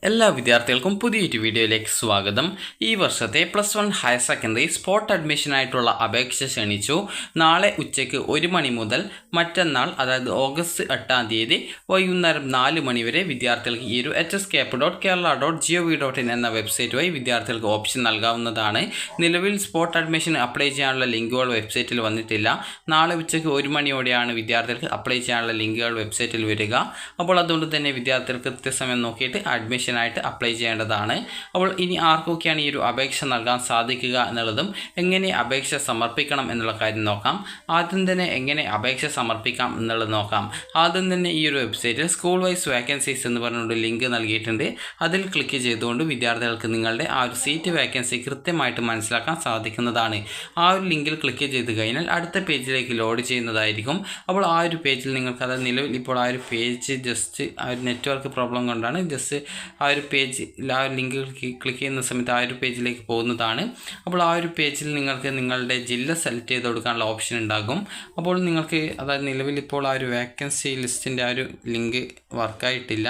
എല്ലാ വിദ്യാർത്ഥികൾക്കും പുതിയൊരു വീഡിയോയിലേക്ക് സ്വാഗതം. ഈ വർഷത്തെ +1 ഹയർ സെക്കൻഡറി സ്പോട്ട് അഡ്മിഷനായിട്ടുള്ള അപേക്ഷ ക്ഷണിച്ചു. നാളെ ഉച്ചയ്ക്ക് 1 മണി മുതൽ മറ്റന്നാൾ അതായത് ഓഗസ്റ്റ് 8-ാം തീയതി വൈകുന്നേരം 4 മണി വരെ വിദ്യാർത്ഥികൾക്ക് ഈ ഒരു hscap.kerala.gov.in എന്ന വെബ്സൈറ്റ് വഴി വിദ്യാർത്ഥികൾക്ക് ഓപ്ഷൻ നൽകാവുന്നതാണ്. നിലവിൽ സ്പോട്ട് അഡ്മിഷൻ അപ്ലൈ ചെയ്യാനുള്ള ലിങ്കുകൾ വെബ്സൈറ്റിൽ വന്നിട്ടില്ല. നാളെ ഉച്ചയ്ക്ക് 1 മണിയോടെയാണ് വിദ്യാർത്ഥികൾക്ക് അപ്ലൈ ചെയ്യാനുള്ള ലിങ്കുകൾ വെബ്സൈറ്റിൽ വരിക. അപ്പോൾ അതുകൊണ്ട് തന്നെ വിദ്യാർത്ഥികൾക്ക് കൃത്യസമയം നോക്കിയിട്ട് അഡ്മിഷൻ ആയിട്ട് അപ്ലൈ ചെയ്യേണ്ടതാണ്. അപ്പോൾ ഇനി ആർക്കൊക്കെയാണ് ഈ ഒരു അപേക്ഷ നൽകാൻ സാധിക്കുക എന്നുള്ളതും എങ്ങനെ അപേക്ഷ സമർപ്പിക്കണം എന്നുള്ള കാര്യം നോക്കാം. ആദ്യം തന്നെ എങ്ങനെ അപേക്ഷ സമർപ്പിക്കാം എന്നുള്ളത് നോക്കാം. ആദ്യം തന്നെ ഈ ഒരു വെബ്സൈറ്റിൽ സ്കൂൾ വൈസ് വേക്കൻസീസ് എന്ന് പറഞ്ഞുകൊണ്ട് ലിങ്ക് നൽകിയിട്ടുണ്ട്. അതിൽ ക്ലിക്ക് ചെയ്തുകൊണ്ട് വിദ്യാർത്ഥികൾക്ക് നിങ്ങളുടെ ആ ഒരു സീറ്റ് വേക്കൻസി കൃത്യമായിട്ട് മനസ്സിലാക്കാൻ സാധിക്കുന്നതാണ്. ആ ഒരു ലിങ്കിൽ ക്ലിക്ക് ചെയ്ത് കഴിഞ്ഞാൽ അടുത്ത പേജിലേക്ക് ലോഡ് ചെയ്യുന്നതായിരിക്കും. അപ്പോൾ ആ ഒരു പേജിൽ നിങ്ങൾക്ക് അത് നിലവിൽ ഇപ്പോൾ ആ ഒരു പേജ് ജസ്റ്റ് ആ ഒരു നെറ്റ്വർക്ക് പ്രോബ്ലം കൊണ്ടാണ് ജസ്റ്റ് ആ ഒരു പേജിൽ ആ ഒരു ലിങ്ക് ക്ലിക്ക് ചെയ്യുന്ന സമയത്ത് ആ ഒരു പേജിലേക്ക് പോകുന്നതാണ്. അപ്പോൾ ആ ഒരു പേജിൽ നിങ്ങൾക്ക് നിങ്ങളുടെ ജില്ല സെലക്ട് ചെയ്ത് കൊടുക്കാനുള്ള ഓപ്ഷൻ ഉണ്ടാകും. അപ്പോൾ നിങ്ങൾക്ക് അതായത് നിലവിൽ ഇപ്പോൾ ആ ഒരു വേക്കൻസി ലിസ്റ്റിൻ്റെ ആ ഒരു ലിങ്ക് വർക്കായിട്ടില്ല.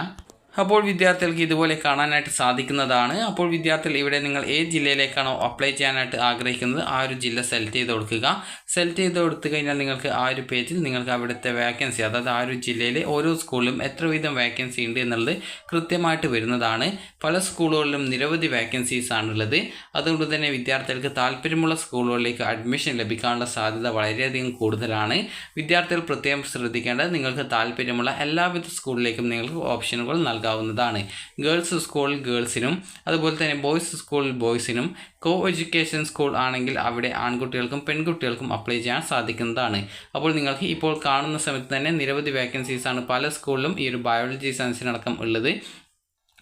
അപ്പോൾ വിദ്യാർത്ഥികൾക്ക് ഇതുപോലെ കാണാനായിട്ട് സാധിക്കുന്നതാണ്. അപ്പോൾ വിദ്യാർത്ഥികൾ ഇവിടെ നിങ്ങൾ ഏത് ജില്ലയിലേക്കാണോ അപ്ലൈ ചെയ്യാനായിട്ട് ആഗ്രഹിക്കുന്നത് ആ ഒരു ജില്ല സെലക്ട് ചെയ്ത് കൊടുക്കുക. സെലക്ട് ചെയ്ത് കൊടുത്തു കഴിഞ്ഞാൽ നിങ്ങൾക്ക് ആ ഒരു പേജിൽ നിങ്ങൾക്ക് അവിടുത്തെ വേക്കൻസി അതായത് ആ ഒരു ജില്ലയിലെ ഓരോ സ്കൂളിലും എത്ര വീതം വേക്കൻസി ഉണ്ട് എന്നുള്ളത് കൃത്യമായിട്ട് വരുന്നതാണ്. പല സ്കൂളുകളിലും നിരവധി വേക്കൻസീസ് ആണുള്ളത്. അതുകൊണ്ട് തന്നെ വിദ്യാർത്ഥികൾക്ക് താല്പര്യമുള്ള സ്കൂളുകളിലേക്ക് അഡ്മിഷൻ ലഭിക്കാനുള്ള സാധ്യത വളരെയധികം കൂടുതലാണ്. വിദ്യാർത്ഥികൾ പ്രത്യേകം ശ്രദ്ധിക്കേണ്ടത് നിങ്ങൾക്ക് താല്പര്യമുള്ള എല്ലാവിധ സ്കൂളിലേക്കും നിങ്ങൾക്ക് ഓപ്ഷനുകൾ നൽകാവുന്നതാണ്. ഗേൾസ് സ്കൂളിൽ ഗേൾസിനും അതുപോലെ തന്നെ ബോയ്സ് സ്കൂളിൽ ബോയ്സിനും കോ എഡ്യൂക്കേഷൻ സ്കൂൾ ആണെങ്കിൽ അവിടെ ആൺകുട്ടികൾക്കും പെൺകുട്ടികൾക്കും അപ്ലൈ ചെയ്യാൻ സാധിക്കുന്നതാണ്. അപ്പോൾ നിങ്ങൾക്ക് ഇപ്പോൾ കാണുന്ന സമയത്ത് തന്നെ നിരവധി വേക്കൻസീസാണ് പല സ്കൂളിലും ഈ ഒരു ബയോളജി സയൻസിനടക്കം ഉള്ളത്.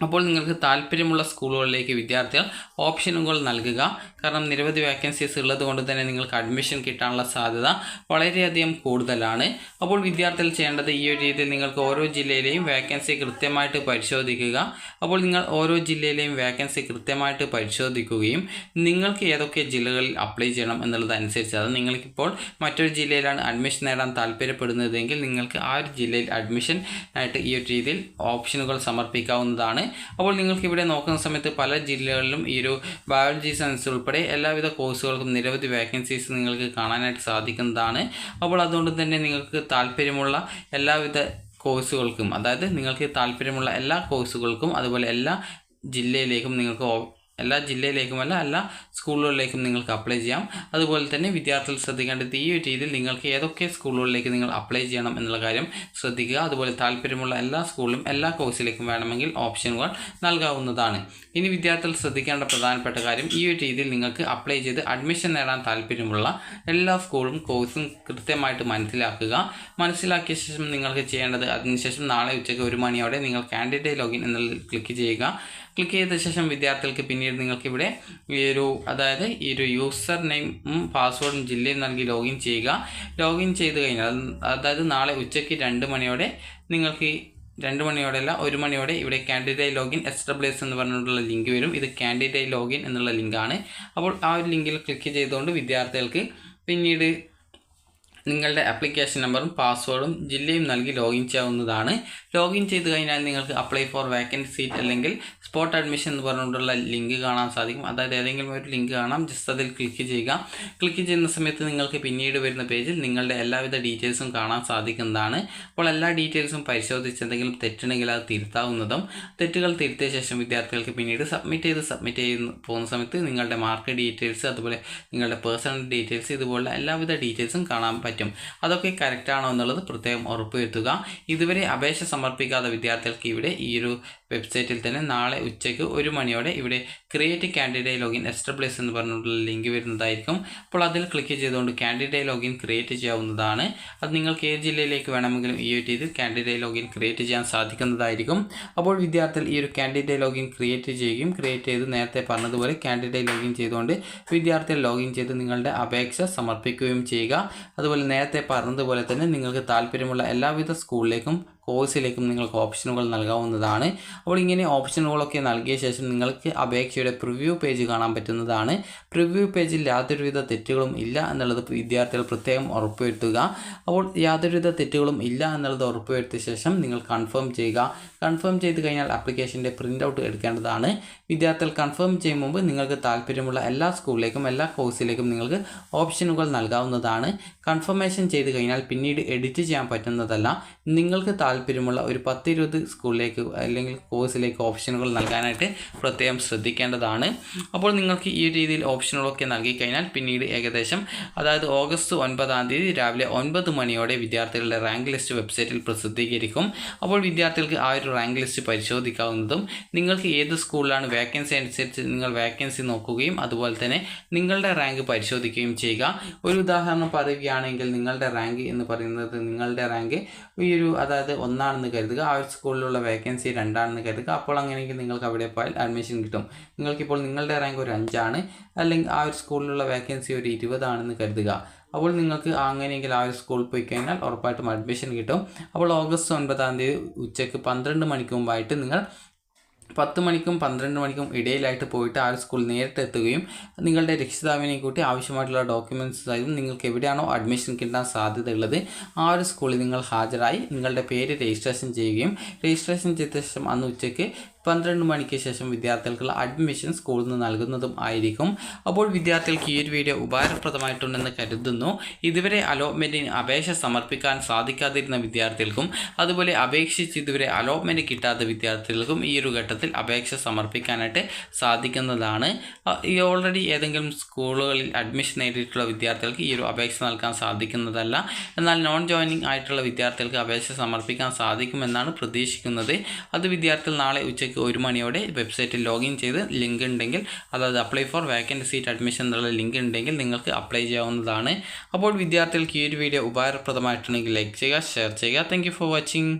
അപ്പോൾ നിങ്ങൾക്ക് താല്പര്യമുള്ള സ്കൂളുകളിലേക്ക് വിദ്യാർത്ഥികൾ ഓപ്ഷനുകൾ നൽകുക. കാരണം നിരവധി വേക്കൻസീസ് ഉള്ളത് കൊണ്ട് തന്നെ നിങ്ങൾക്ക് അഡ്മിഷൻ കിട്ടാനുള്ള സാധ്യത വളരെയധികം കൂടുതലാണ്. അപ്പോൾ വിദ്യാർത്ഥികൾ ചെയ്യേണ്ടത് ഈ ഒരു രീതിയിൽ നിങ്ങൾക്ക് ഓരോ ജില്ലയിലെയും വേക്കൻസി കൃത്യമായിട്ട് പരിശോധിക്കുക. അപ്പോൾ നിങ്ങൾ ഓരോ ജില്ലയിലെയും വേക്കൻസി കൃത്യമായിട്ട് പരിശോധിക്കുകയും നിങ്ങൾക്ക് ഏതൊക്കെ ജില്ലകളിൽ അപ്ലൈ ചെയ്യണം എന്നുള്ളതനുസരിച്ച് അത് നിങ്ങൾക്കിപ്പോൾ മറ്റൊരു ജില്ലയിലാണ് അഡ്മിഷൻ നേടാൻ താല്പര്യപ്പെടുന്നതെങ്കിൽ നിങ്ങൾക്ക് ആ ഒരു ജില്ലയിൽ അഡ്മിഷൻ ആയിട്ട് ഈ ഒരു രീതിയിൽ ഓപ്ഷനുകൾ സമർപ്പിക്കാവുന്നതാണ്. അപ്പോൾ നിങ്ങൾക്ക് ഇവിടെ നോക്കുന്ന സമയത്ത് പല ജില്ലകളിലും ഈ ഒരു ബയോളജി സയൻസ് ഉൾപ്പെടെ എല്ലാവിധ കോഴ്സുകൾക്കും നിരവധി വേക്കൻസീസ് നിങ്ങൾക്ക് കാണാനായിട്ട് സാധിക്കുന്നതാണ്. അപ്പോൾ അതുകൊണ്ട് തന്നെ നിങ്ങൾക്ക് താല്പര്യമുള്ള എല്ലാവിധ കോഴ്സുകൾക്കും അതായത് നിങ്ങൾക്ക് താല്പര്യമുള്ള എല്ലാ കോഴ്സുകൾക്കും അതുപോലെ എല്ലാ ജില്ലയിലേക്കുമല്ല എല്ലാ സ്കൂളുകളിലേക്കും നിങ്ങൾക്ക് അപ്ലൈ ചെയ്യാം. അതുപോലെ തന്നെ വിദ്യാർത്ഥികൾ ശ്രദ്ധിക്കേണ്ടത് ഈ ഒരു രീതിയിൽ നിങ്ങൾക്ക് ഏതൊക്കെ സ്കൂളുകളിലേക്ക് നിങ്ങൾ അപ്ലൈ ചെയ്യണം എന്നുള്ള കാര്യം ശ്രദ്ധിക്കുക. അതുപോലെ താല്പര്യമുള്ള എല്ലാ സ്കൂളിലും എല്ലാ കോഴ്സിലേക്കും വേണമെങ്കിൽ ഓപ്ഷനുകൾ നൽകാവുന്നതാണ്. ഇനി വിദ്യാർത്ഥികൾ ശ്രദ്ധിക്കേണ്ട പ്രധാനപ്പെട്ട കാര്യം ഈ ഒരു രീതിയിൽ നിങ്ങൾക്ക് അപ്ലൈ ചെയ്ത് അഡ്മിഷൻ നേടാൻ താല്പര്യമുള്ള എല്ലാ സ്കൂളും കോഴ്സും കൃത്യമായിട്ട് മനസ്സിലാക്കിയ ശേഷം നിങ്ങൾക്ക് ചെയ്യേണ്ടത് അതിനുശേഷം നാളെ ഉച്ചയ്ക്ക് 1 മണിയോടെ നിങ്ങൾ കാൻഡിഡേറ്റ് ലോഗിൻ എന്നതിൽ ക്ലിക്ക് ചെയ്യുക. ക്ലിക്ക് ചെയ്ത ശേഷം വിദ്യാർത്ഥികൾക്ക് പിന്നീട് നിങ്ങൾക്കിവിടെ ഈ ഒരു യൂസർ നെയിമും പാസ്വേഡും ജില്ലയും നൽകി ലോഗിൻ ചെയ്യുക. ലോഗിൻ ചെയ്ത് കഴിഞ്ഞാൽ അതായത് നാളെ ഉച്ചയ്ക്ക് 2 മണിയോടെ നിങ്ങൾക്ക് 2 മണിയോടെയല്ല 1 മണിയോടെ ഇവിടെ കാൻഡിഡേറ്റ് ലോഗിൻ SWS എന്ന് പറഞ്ഞിട്ടുള്ള ലിങ്ക് വരും. ഇത് കാൻഡിഡേറ്റ് ലോഗിൻ എന്നുള്ള ലിങ്കാണ്. അപ്പോൾ ആ ഒരു ലിങ്കിൽ ക്ലിക്ക് ചെയ്തുകൊണ്ട് വിദ്യാർത്ഥികൾക്ക് പിന്നീട് നിങ്ങളുടെ ആപ്ലിക്കേഷൻ നമ്പറും പാസ്വേഡും ജില്ലയും നൽകി ലോഗിൻ ചെയ്യാവുന്നതാണ്. ലോഗിൻ ചെയ്ത് കഴിഞ്ഞാൽ നിങ്ങൾക്ക് അപ്ലൈ ഫോർ വേക്കൻറ്റ് സീറ്റ് അല്ലെങ്കിൽ സ്പോട്ട് അഡ്മിഷൻ എന്ന് പറഞ്ഞുകൊണ്ടുള്ള ലിങ്ക് കാണാൻ സാധിക്കും. അതായത് ഏതെങ്കിലും ഒരു ലിങ്ക് കാണാം, ജസ്റ്റ് അതിൽ ക്ലിക്ക് ചെയ്യുക. ക്ലിക്ക് ചെയ്യുന്ന സമയത്ത് നിങ്ങൾക്ക് പിന്നീട് വരുന്ന പേജിൽ നിങ്ങളുടെ എല്ലാവിധ ഡീറ്റെയിൽസും കാണാൻ സാധിക്കുന്നതാണ്. അപ്പോൾ എല്ലാ ഡീറ്റെയിൽസും പരിശോധിച്ച് എന്തെങ്കിലും തെറ്റുണ്ടെങ്കിൽ അത് തിരുത്താവുന്നതും. തെറ്റുകൾ തിരുത്തിയ ശേഷം വിദ്യാർത്ഥികൾക്ക് പിന്നീട് സബ്മിറ്റ് ചെയ്ത് പോകുന്ന സമയത്ത് നിങ്ങളുടെ മാർക്ക് ഡീറ്റെയിൽസ് അതുപോലെ നിങ്ങളുടെ പേഴ്സണൽ ഡീറ്റെയിൽസ് ഇതുപോലുള്ള എല്ലാവിധ ഡീറ്റെയിൽസും കാണാൻ പറ്റും. അതൊക്കെ കറക്റ്റ് ആണോ എന്നുള്ളത് പ്രത്യേകം ഉറപ്പുവരുത്തുക. ഇതുവരെ അപേക്ഷ സമർപ്പിക്കാത്ത വിദ്യാർത്ഥികൾക്ക് ഇവിടെ ഈ ഒരു വെബ്സൈറ്റിൽ തന്നെ നാളെ ഉച്ചയ്ക്ക് 1 മണിയോടെ ഇവിടെ ക്രിയേറ്റ് കാൻഡിഡേറ്റ് ലോഗിൻ SWS എന്ന് പറഞ്ഞിട്ടുള്ള ലിങ്ക് വരുന്നതായിരിക്കും. അപ്പോൾ അതിൽ ക്ലിക്ക് ചെയ്തുകൊണ്ട് കാൻഡിഡേറ്റ് ലോഗിൻ ക്രിയേറ്റ് ചെയ്യാവുന്നതാണ്. അത് നിങ്ങൾക്ക് ഏത് ജില്ലയിലേക്ക് വേണമെങ്കിലും ഈ ഒരു രീതിയിൽ കാൻഡിഡേറ്റ് ലോഗിൻ ക്രിയേറ്റ് ചെയ്യാൻ സാധിക്കുന്നതായിരിക്കും. അപ്പോൾ വിദ്യാർത്ഥികൾ ഈ ഒരു കാൻഡിഡേറ്റ് ലോഗിൻ ക്രിയേറ്റ് ചെയ്ത് നേരത്തെ പറഞ്ഞതുപോലെ കാൻഡിഡേറ്റ് ലോഗിൻ ചെയ്തുകൊണ്ട് വിദ്യാർത്ഥികൾ ലോഗിൻ ചെയ്ത് നിങ്ങളുടെ അപേക്ഷ സമർപ്പിക്കുകയും ചെയ്യുക. അതുപോലെ നേരത്തെ പറഞ്ഞതുപോലെ തന്നെ നിങ്ങൾക്ക് താല്പര്യമുള്ള എല്ലാവിധ സ്കൂളിലേക്കും കോഴ്സിലേക്കും നിങ്ങൾക്ക് ഓപ്ഷനുകൾ നൽകാവുന്നതാണ്. അപ്പോൾ ഇങ്ങനെ ഓപ്ഷനുകളൊക്കെ നൽകിയ ശേഷം നിങ്ങൾക്ക് അപേക്ഷയുടെ പ്രിവ്യൂ പേജ് കാണാൻ പറ്റുന്നതാണ്. പ്രിവ്യൂ പേജിൽ യാതൊരുവിധ തെറ്റുകളും ഇല്ല എന്നുള്ളത് വിദ്യാർത്ഥികൾ പ്രത്യേകം ഉറപ്പുവരുത്തുക. അപ്പോൾ യാതൊരുവിധ തെറ്റുകളും ഇല്ല എന്നുള്ളത് ഉറപ്പുവരുത്തിയ ശേഷം നിങ്ങൾ കൺഫേം ചെയ്യുക. കൺഫേം ചെയ്ത് കഴിഞ്ഞാൽ ആപ്ലിക്കേഷൻ്റെ പ്രിൻ്റ് ഔട്ട് എടുക്കേണ്ടതാണ്. വിദ്യാർത്ഥികൾ കൺഫേം ചെയ്യും മുമ്പ് നിങ്ങൾക്ക് താല്പര്യമുള്ള എല്ലാ സ്കൂളിലേക്കും എല്ലാ കോഴ്സിലേക്കും നിങ്ങൾക്ക് ഓപ്ഷനുകൾ നൽകാവുന്നതാണ്. കൺഫർമേഷൻ ചെയ്ത് കഴിഞ്ഞാൽ പിന്നീട് എഡിറ്റ് ചെയ്യാൻ പറ്റുന്നതല്ല. നിങ്ങൾക്ക് താല്പര്യമുള്ള ഒരു 10-20 സ്കൂളിലേക്ക് അല്ലെങ്കിൽ കോഴ്സിലേക്ക് ഓപ്ഷനുകൾ നൽകാനായിട്ട് പ്രത്യേകം ശ്രദ്ധിക്കേണ്ടതാണ്. അപ്പോൾ നിങ്ങൾക്ക് ഈ രീതിയിൽ ഓപ്ഷനുകളൊക്കെ നൽകി കഴിഞ്ഞാൽ പിന്നീട് ഏകദേശം അതായത് ഓഗസ്റ്റ് 9-ാം തീയതി രാവിലെ 9 മണിയോടെ വിദ്യാർത്ഥികളുടെ റാങ്ക് ലിസ്റ്റ് വെബ്സൈറ്റിൽ പ്രസിദ്ധീകരിക്കും. അപ്പോൾ വിദ്യാർത്ഥികൾക്ക് ആ ഒരു റാങ്ക് ലിസ്റ്റ് പരിശോധിക്കാവുന്നതും നിങ്ങൾക്ക് ഏത് സ്കൂളിലാണ് വേക്കൻസി അനുസരിച്ച് നിങ്ങൾ വേക്കൻസി നോക്കുകയും അതുപോലെ തന്നെ നിങ്ങളുടെ റാങ്ക് പരിശോധിക്കുകയും ചെയ്യുക. ഒരു ഉദാഹരണം പറയുകയാണെങ്കിൽ നിങ്ങളുടെ റാങ്ക് എന്ന് പറയുന്നത് നിങ്ങളുടെ റാങ്ക് അതായത് 1 കരുതുക. ആ ഒരു സ്കൂളിലുള്ള വേക്കൻസി 2 കരുതുക. അപ്പോൾ അങ്ങനെയെങ്കിൽ നിങ്ങൾക്ക് അവിടെ പോയാൽ അഡ്മിഷൻ കിട്ടും. നിങ്ങൾക്കിപ്പോൾ നിങ്ങളുടെ റാങ്ക് ഒരു 5 അല്ലെങ്കിൽ ആ ഒരു സ്കൂളിലുള്ള വേക്കൻസി ഒരു 20 കരുതുക. അപ്പോൾ നിങ്ങൾക്ക് അങ്ങനെയെങ്കിൽ ആ ഒരു സ്കൂളിൽ പോയി കഴിഞ്ഞാൽ ഉറപ്പായിട്ടും അഡ്മിഷൻ കിട്ടും. അപ്പോൾ ഓഗസ്റ്റ് 9-ാം തീയതി ഉച്ചയ്ക്ക് 12 മണിക്ക് മുമ്പായിട്ട് നിങ്ങൾ 10 മണിക്കും 12 മണിക്കും ഇടയിലായിട്ട് പോയിട്ട് ആ ഒരു സ്കൂളിൽ നേരിട്ട് എത്തുകയും നിങ്ങളുടെ രക്ഷിതാവിനെ കൂട്ടി ആവശ്യമായിട്ടുള്ള ഡോക്യുമെൻറ്റ്സായും നിങ്ങൾക്ക് എവിടെയാണോ അഡ്മിഷൻ കിട്ടാൻ സാധ്യതയുള്ളത് ആ ഒരു സ്കൂളിൽ നിങ്ങൾ ഹാജരായി നിങ്ങളുടെ പേര് രജിസ്ട്രേഷൻ ചെയ്യുകയും രജിസ്ട്രേഷൻ ചെയ്ത ശേഷം അന്ന് ഉച്ചയ്ക്ക് 12 മണിക്ക് ശേഷം വിദ്യാർത്ഥികൾക്കുള്ള അഡ്മിഷൻ സ്കൂളിൽ നിന്ന് നൽകുന്നതും ആയിരിക്കും. അപ്പോൾ വിദ്യാർത്ഥികൾക്ക് ഈ ഒരു വീഡിയോ ഉപകാരപ്രദമായിട്ടുണ്ടെന്ന് കരുതുന്നു. ഇതുവരെ അലോട്ട്മെൻറ്റിന് അപേക്ഷ സമർപ്പിക്കാൻ സാധിക്കാതിരുന്ന വിദ്യാർത്ഥികൾക്കും അതുപോലെ അപേക്ഷിച്ച് ഇതുവരെ അലോട്ട്മെൻറ്റ് കിട്ടാത്ത വിദ്യാർത്ഥികൾക്കും ഈ ഒരു ഘട്ടത്തിൽ അപേക്ഷ സമർപ്പിക്കാനായിട്ട് സാധിക്കുന്നതാണ്. ഈ ഓൾറെഡി ഏതെങ്കിലും സ്കൂളുകളിൽ അഡ്മിഷൻ നേടിയിട്ടുള്ള വിദ്യാർത്ഥികൾക്ക് ഈ ഒരു അപേക്ഷ നൽകാൻ സാധിക്കുന്നതല്ല. എന്നാൽ നോൺ ജോയിനിങ് ആയിട്ടുള്ള വിദ്യാർത്ഥികൾക്ക് അപേക്ഷ സമർപ്പിക്കാൻ സാധിക്കുമെന്നാണ് പ്രതീക്ഷിക്കുന്നത്. അത് വിദ്യാർത്ഥികൾ നാളെ ഉച്ചയ്ക്ക് 1 മണിയോടെ വെബ്സൈറ്റിൽ ലോഗിൻ ചെയ്ത് ലിങ്ക് ഉണ്ടെങ്കിൽ അതായത് apply for vacant seat admission എന്നുള്ള ലിങ്ക് ഉണ്ടെങ്കിൽ നിങ്ങൾക്ക് അപ്ലൈ ചെയ്യാവുന്നതാണ്. അപ്പോൾ വിദ്യാർത്ഥികൾക്ക് ഈ ഒരു വീഡിയോ ഉപകാരപ്രദമായിട്ടുണ്ടെങ്കിൽ ലൈക്ക് ചെയ്യുക, ഷെയർ ചെയ്യുക. Thank you for watching.